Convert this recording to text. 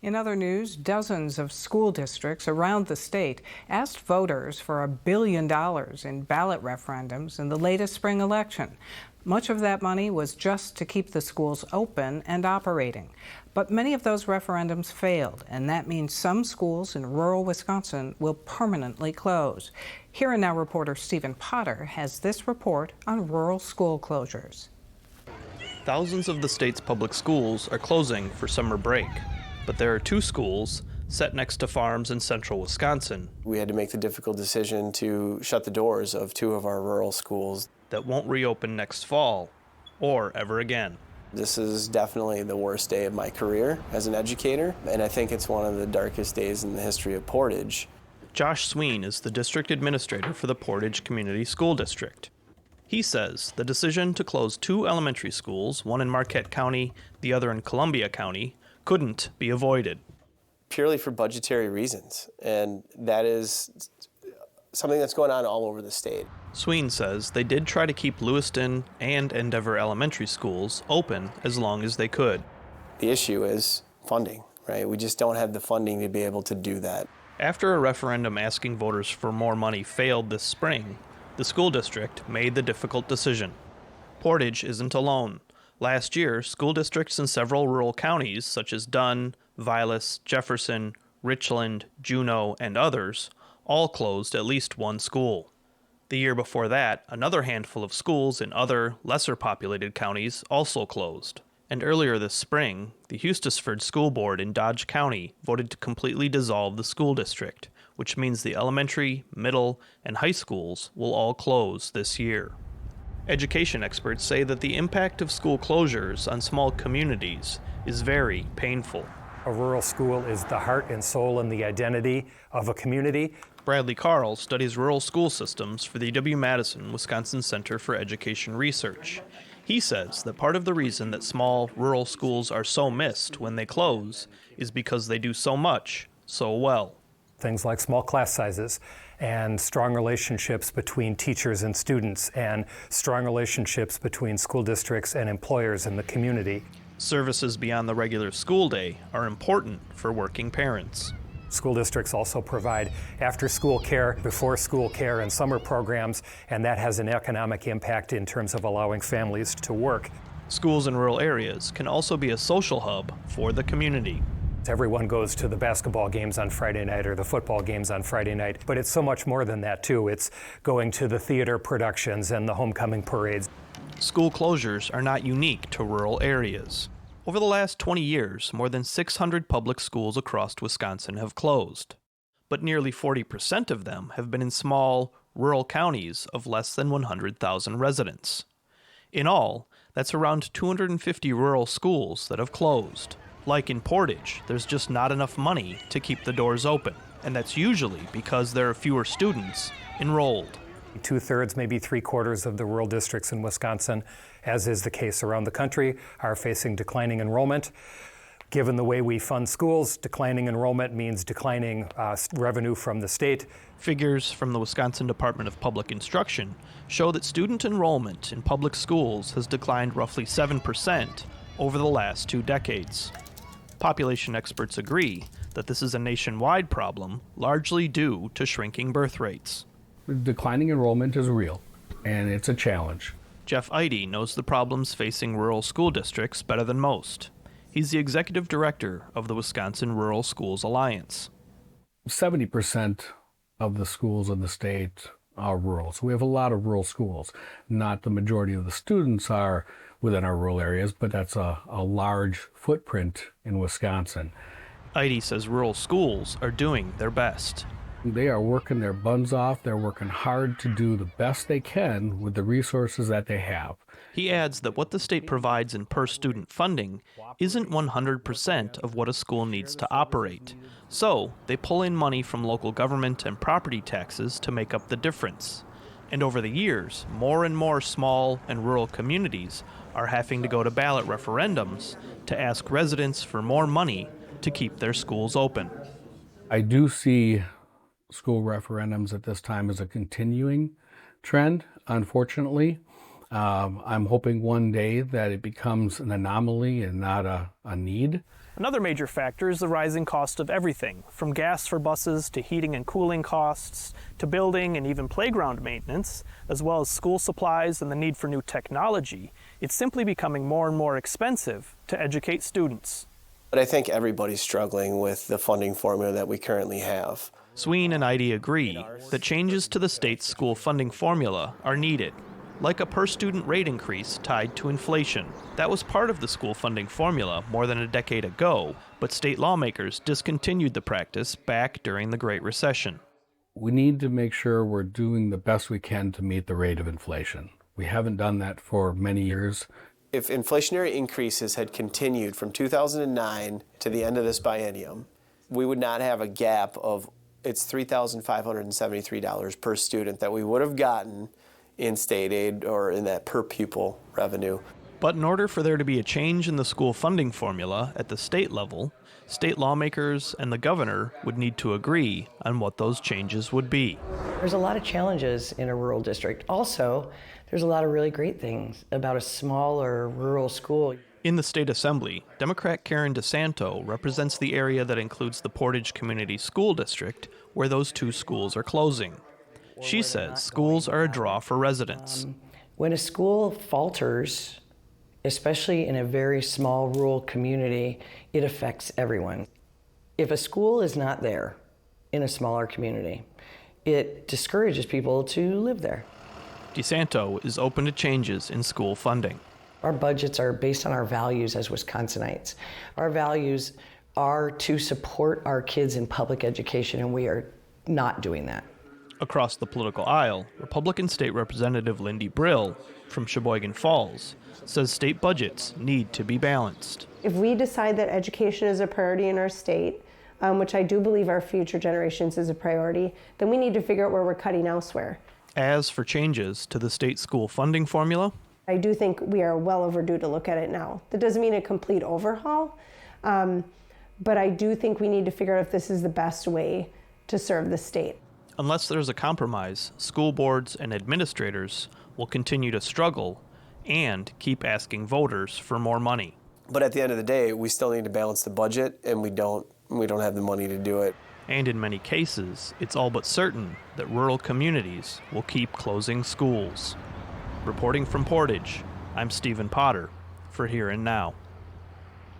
In other news, dozens of school districts around the state asked voters for $1 billion in ballot referendums in the latest spring election. Much of that money was just to keep the schools open and operating. But many of those referendums failed, and that means some schools in rural Wisconsin will permanently close. Here and Now reporter Stephen Potter has this report on rural school closures. Thousands of the state's public schools are closing for summer break. But there are two schools set next to farms in central Wisconsin. We had to make the difficult decision to shut the doors of two of our rural schools that won't reopen next fall or ever again. This is definitely the worst day of my career as an educator, and I think it's one of the darkest days in the history of Portage. Josh Sween is the district administrator for the Portage Community School District. He says the decision to close two elementary schools, one in Marquette County, the other in Columbia County, couldn't be avoided. Purely for budgetary reasons, and that is something that's going on all over the state. Sween says they did try to keep Lewiston and Endeavor elementary schools open as long as they could. The issue is funding, right? We just don't have the funding to be able to do that. After a referendum asking voters for more money failed this spring, the school district made the difficult decision. Portage isn't alone. Last year, school districts in several rural counties, such as Dunn, Vilas, Jefferson, Richland, Juneau, and others, all closed at least one school. The year before that, another handful of schools in other, lesser-populated counties also closed. And earlier this spring, the Hustisford School Board in Dodge County voted to completely dissolve the school district, which means the elementary, middle, and high schools will all close this year. Education experts say that the impact of school closures on small communities is very painful. A rural school is the heart and soul and the identity of a community. Bradley Carl studies rural school systems for the W.Madison Wisconsin Center for Education Research. He says that part of the reason that small rural schools are so missed when they close is because they do so much so well. Things like small class sizes and strong relationships between teachers and students and strong relationships between school districts and employers in the community. Services beyond the regular school day are important for working parents. School districts also provide after-school care, before-school care, and summer programs, and that has an economic impact in terms of allowing families to work. Schools in rural areas can also be a social hub for the community. Everyone goes to the basketball games on Friday night or the football games on Friday night, but it's so much more than that too. It's going to the theater productions and the homecoming parades. School closures are not unique to rural areas. Over the last 20 years, more than 600 public schools across Wisconsin have closed. But nearly 40% of them have been in small, rural counties of less than 100,000 residents. In all, that's around 250 rural schools that have closed. Like in Portage, there's just not enough money to keep the doors open, and that's usually because there are fewer students enrolled. 2/3, maybe 3/4 of the rural districts in Wisconsin, as is the case around the country, are facing declining enrollment. Given the way we fund schools, declining enrollment means declining revenue from the state. Figures from the Wisconsin Department of Public Instruction show that student enrollment in public schools has declined roughly 7% over the last 2 decades. Population experts agree that this is a nationwide problem, largely due to shrinking birth rates. Declining enrollment is real, and it's a challenge. Jeff Eide knows the problems facing rural school districts better than most. He's the executive director of the Wisconsin Rural Schools Alliance. 70% of the schools in the state are rural, so we have a lot of rural schools. Not the majority of the students are within our rural areas, but that's a large footprint in Wisconsin. Eide says rural schools are doing their best. They are working their buns off. They're working hard to do the best they can with the resources that they have. He adds that what the state provides in per-student funding isn't 100% of what a school needs to operate. So they pull in money from local government and property taxes to make up the difference. And over the years, more and more small and rural communities are having to go to ballot referendums to ask residents for more money to keep their schools open. I do see school referendums at this time as a continuing trend, unfortunately. I'm hoping one day that it becomes an anomaly and not a need. Another major factor is the rising cost of everything, from gas for buses to heating and cooling costs, to building and even playground maintenance, as well as school supplies and the need for new technology. It's simply becoming more and more expensive to educate students. But I think everybody's struggling with the funding formula that we currently have. Sween and Eide agree that changes to the state's school funding formula are needed, like a per-student rate increase tied to inflation. That was part of the school funding formula more than a decade ago, but state lawmakers discontinued the practice back during the Great Recession. We need to make sure we're doing the best we can to meet the rate of inflation. We haven't done that for many years. If inflationary increases had continued from 2009 to the end of this biennium, we would not have a gap of it's $3,573 per student that we would have gotten in state aid or in that per pupil revenue. But in order for there to be a change in the school funding formula at the state level, state lawmakers and the governor would need to agree on what those changes would be. There's a lot of challenges in a rural district. Also, there's a lot of really great things about a smaller rural school. In the state assembly, Democrat Karen DeSanto represents the area that includes the Portage Community School District, where those two schools are closing. She says schools are a draw for residents. When a school falters, especially in a very small rural community, it affects everyone. If a school is not there in a smaller community, it discourages people to live there. DeSanto is open to changes in school funding. Our budgets are based on our values as Wisconsinites. Our values are to support our kids in public education, and we are not doing that. Across the political aisle, Republican State Representative Lindy Brill from Sheboygan Falls says state budgets need to be balanced. If we decide that education is a priority in our state, which I do believe our future generations is a priority, then we need to figure out where we're cutting elsewhere. As for changes to the state school funding formula, I do think we are well overdue to look at it now. That doesn't mean a complete overhaul, but I do think we need to figure out if this is the best way to serve the state. unless there's a compromise, school boards and administrators will continue to struggle and keep asking voters for more money. But at the end of the day, we still need to balance the budget, and we don't have the money to do it. And in many cases, it's all but certain that rural communities will keep closing schools. Reporting from Portage, I'm Stephen Potter for Here and Now.